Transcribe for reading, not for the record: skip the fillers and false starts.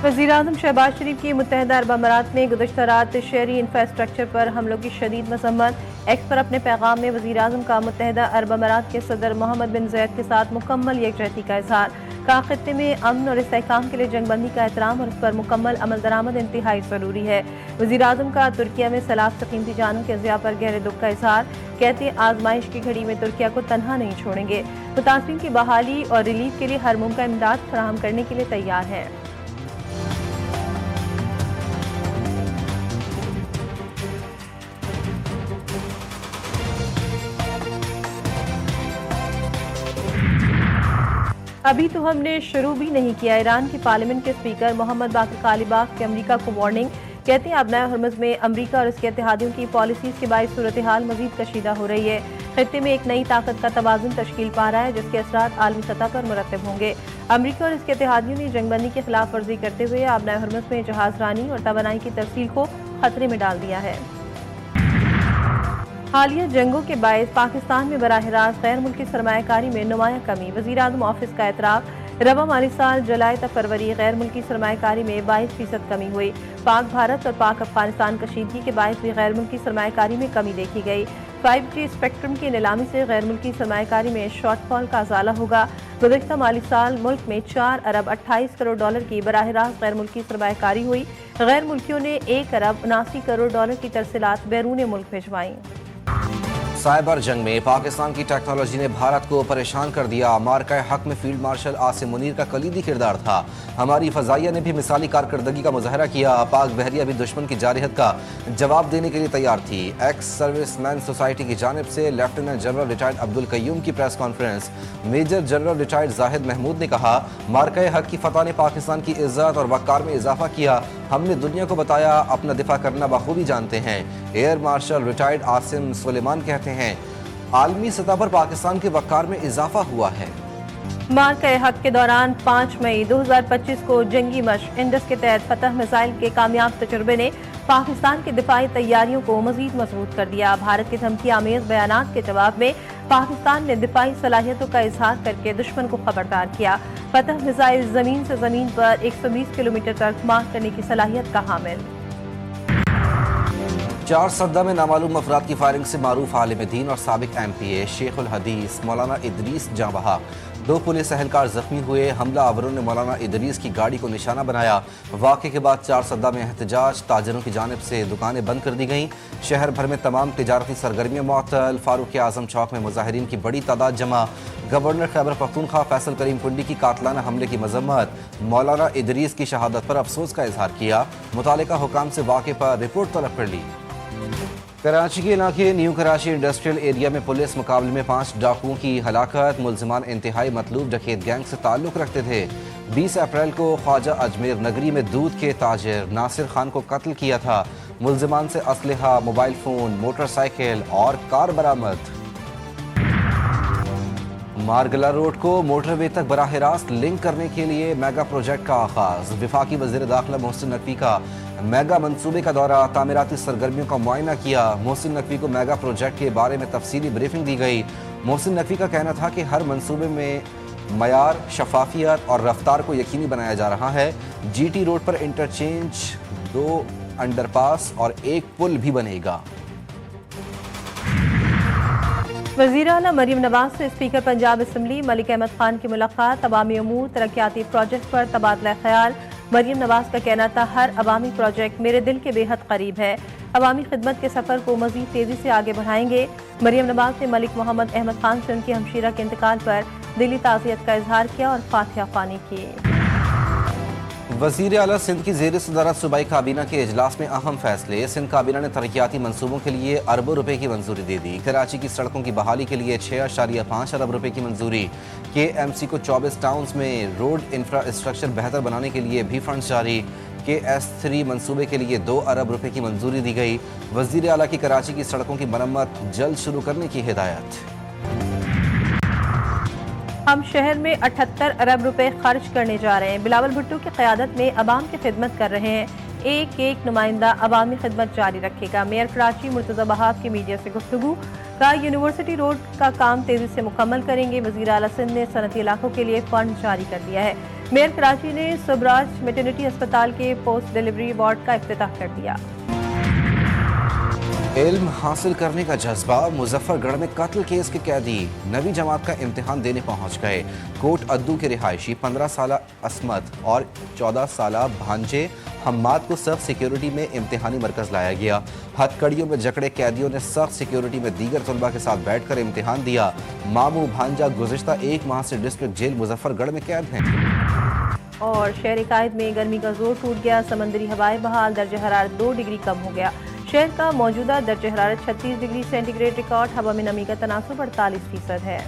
वज़ीर-ए-आज़म शहबाज शरीफ की मुत्तहिदा अरब अमारात में गुज़श्ता रात शहरी इंफ्रास्ट्रक्चर पर हमलों की शदीद मज़म्मत। एक्स पर अपने पैगाम में वज़ीर-ए-आज़म का मुत्तहिदा अरब अमारात के सदर मोहम्मद बिन ज़ायद के साथ मुकम्मल यकजहती का इज़हार। कहा खित्ते में अमन और इस्तेहकाम के लिए जंगबंदी का एहतराम और उस पर मुकम्मल अमल दरामद इंतहाई ज़रूरी है। वज़ीर-ए-आज़म का तुर्किया में सलाफ से कीमती जानों के ज़िया पर गहरे दुख का इज़हार। कहते आजमाइश की घड़ी में तुर्किया को तन्हा नहीं छोड़ेंगे। मुतासिरीन की बहाली और रिलीफ के लिए हर मुमकिन इमदाद फराहम करने के लिए तैयार हैं। अभी तो हमने शुरू भी नहीं किया। ईरान की पार्लियामेंट के स्पीकर मोहम्मद बाक़िर कालिबाफ की अमरीका को वार्निंग। कहते हैं अबनाए हुर्मुज़ में अमरीका और इसके इत्तेहादियों की पॉलिसीज़ के बायस सूरत हाल मज़ीद कशीदा हो रही है। खित्ते में एक नई ताकत का तवाज़ुन तश्कील पा रहा है जिसके असरात आलमी सतह पर मुरतब होंगे। अमरीका और इसके इत्तेहादियों ने जंगबंदी की खिलाफ वर्जी करते हुए अबनाए हुर्मुज़ में जहाज़ रानी और तवानाई की तरसील को खतरे में डाल दिया है। हालिया जंगों के बायस पाकिस्तान में बराह रास्त गैर मुल्की सरमायाकारी में नुमाया कमी। वज़ीर-ए-आज़म ऑफिस का एतराफ़। रवा माली साल जुलाई तक फरवरी गैर मुल्की सरमायाकारी में 22% कमी हुई। पाक भारत और पाक अफगानिस्तान कशीदगी के बायस भी गैर मुल्की सरमायाकारी में कमी देखी गई। 5G स्पेक्ट्रम की नीलामी से गैर मुल्की सरमायाकारी में शॉर्टफॉल का अज़ाला होगा। गुज़श्ता माली साल मुल्क में 4 अरब 28 करोड़ डॉलर की बराह रास्त गैर मुल्की सरमायाकारी हुई। गैर मुल्कियों ने 1 अरब 79 करोड़ डॉलर की तरसीलात बैरून मुल्क भिजवाईं। साइबर जंग में पाकिस्तान की टेक्नोलॉजी ने भारत को परेशान कर दिया। मार्का हक में फील्ड मार्शल आसिम मुनीर का कलीदी किरदार था। हमारी फजाइया ने भी मिसाली कारकर्दगी का मुजाहरा किया। पाक बहरिया भी दुश्मन की जारहत का जवाब देने के लिए तैयार थी। एक्स सर्विसमैन सोसाइटी की जानिब से lieutenant general retired Abdul Qayyum की press conference. Major general retired Zahid Mahmood ने कहा, मार्का हक की फतह ने पाकिस्तान की इज्जत और वक़ार में इजाफा किया। हमने दुनिया को बताया अपना दिफा करना बखूबी जानते हैं। Air marshal retired Asim Suleman कहते हैं, आलमी सतह पर पाकिस्तान के वक़ार में इजाफा हुआ है। मार्का हक के दौरान 5 मई 2025 को जंगी मशक इंडस के तहत फतह मिसाइल के कामयाब तजुर्बे ने पाकिस्तान की दिफाई तैयारियों को मजीद मजबूत कर दिया। भारत के धमकी आमेज बयानात के जवाब में पाकिस्तान ने दिफाई सलाहियतों का इजहार करके दुश्मन को खबरदार किया। फतह मिसाइल जमीन से जमीन पर 120 किलोमीटर तक मार करने की सलाहियत का हामिल। 4 सद्दा में नामालूम अफराद की फायरिंग से मारूफ आलिम दीन और साबिक MPA शेखुल हदीस मौलाना इदरीस जाँ बहा। 2 पुलिस एहलकार जख्मी हुए। हमला आवरों ने मौलाना इदरीस की गाड़ी को निशाना बनाया। वाक़े के बाद 4 सद्दा में एहतजाज। ताजरों की जानिब से दुकानें बंद कर दी गईं। शहर भर में तमाम तिजारती सरगर्मियाँ मुअत्तल। फारूक आज़म चौक में मुजाहिरीन की बड़ी तादाद जमा। गवर्नर खैबर पख्तूनख्वा फैसल करीम कुंडी की कातलाना हमले की मजम्मत। मौलाना इदरीस की शहादत पर अफसोस का इजहार किया। मुतालिका हुकाम से वाक़े पर रिपोर्ट तलब कर ली। कराची के इलाके न्यू कराची इंडस्ट्रियल एरिया में पुलिस मुकाबले में 5 डाकुओं की हलाकत। मुल्जिमान इंतहाई मतलूब डकैत गैंग से ताल्लुक़ रखते थे। 20 अप्रैल को ख्वाजा अजमेर नगरी में दूध के ताजिर नासिर खान को कत्ल किया था। मुल्जिमान से असलहा, मोबाइल फ़ोन, मोटरसाइकिल और कार बरामद। मारगला रोड को मोटरवे तक बराह रास्त लिंक करने के लिए मेगा प्रोजेक्ट का आगाज। वफाकी वज़ीर दाखिला मोहसिन नकवी का मेगा मंसूबे का दौरा। तामीराती सरगर्मियों का मुआयना किया। मोहसिन नकवी को मेगा प्रोजेक्ट के बारे में तफसीली ब्रीफिंग दी गई। मोहसिन नकवी का कहना था कि हर मंसूबे में मयार, शफाफियत और रफ्तार को यकीनी बनाया जा रहा है। GT रोड पर इंटरचेंज, 2 अंडरपास और 1 पुल भी बनेगा। वज़ीर आला मरीम नवाज से स्पीकर पंजाब असम्बली मलिक अहमद खान की मुलाकात। अवामी अमूर तरक्याती प्रोजेक्ट पर तबादला ख्याल। मरीम नवाज का कहना था, हर अवामी प्रोजेक्ट मेरे दिल के बेहद करीब है। अवामी खिदमत के सफ़र को मज़ीद तेज़ी से आगे बढ़ाएंगे। मरीम नवाज ने मलिक मोहम्मद अहमद खान से उनकी हमशीरा के इंतकाल पर दिली ताज़ियत का इजहार किया और फातिहा ख्वानी की। वज़ीर आला सिंध की ज़ेर सदारत सूबाई काबीना के इजलास में अहम फैसले। सिंध काबीना ने तरक्याती मंसूबों के लिए अरबों रुपए की मंजूरी दे दी। कराची की सड़कों की बहाली के लिए 6.5 अरब रुपए की मंजूरी। KMC को 24 टाउन्स में रोड इंफ्रास्ट्रक्चर बेहतर बनाने के लिए भी फंड जारी। KS3 मंसूबे के लिए 2 अरब रुपए की मंजूरी दी गई। वज़ीर आला की कराची की सड़कों की मरम्मत जल्द शुरू करने की हिदायत। हम शहर में 78 अरब रुपए खर्च करने जा रहे हैं। बिलावल भुट्टो की क़यादत में अवाम की खिदमत कर रहे हैं। एक नुमाइंदा अवामी खिदमत जारी रखेगा। मेयर कराची मुर्तज़ा बहाब की मीडिया से गुफ्तगू। का यूनिवर्सिटी रोड का काम तेजी से मुकम्मल करेंगे। वज़ीर आला सिंध ने सनती इलाकों के लिए फंड जारी कर दिया है। मेयर कराची ने सबराज मैटरनिटी अस्पताल के पोस्ट डिलीवरी वार्ड का इफ्तिताह कर दिया। इल्म हासिल करने का जज्बा, मुजफ्फरगढ़ में कत्ल केस के कैदी 9वीं जमात का इम्तिहान देने पहुंच गए। कोट अद्दू के रिहायशी 15 साल असमत और 14 साल भांजे हम्माद को सख्त सिक्योरिटी में इम्तिहानी मरकज लाया गया। हथकड़ियों में जकड़े कैदियों ने सख्त सिक्योरिटी में दीगर तलबा के साथ बैठकर इम्तिहान दिया। मामू भांजा गुज़िश्ता 1 माह से डिस्ट्रिक्ट जेल मुजफ्फरगढ़ में कैद हैं। और शहर कायद में गर्मी का जोर टूट गया। समंदरी हवाएं बहाल, दर्जा हरारत 2 डिग्री कम हो गया। शहर का मौजूदा दर्जा हरारत 36 डिग्री सेंटीग्रेड रिकॉर्ड। हवा में नमी का तनासुब 48% है।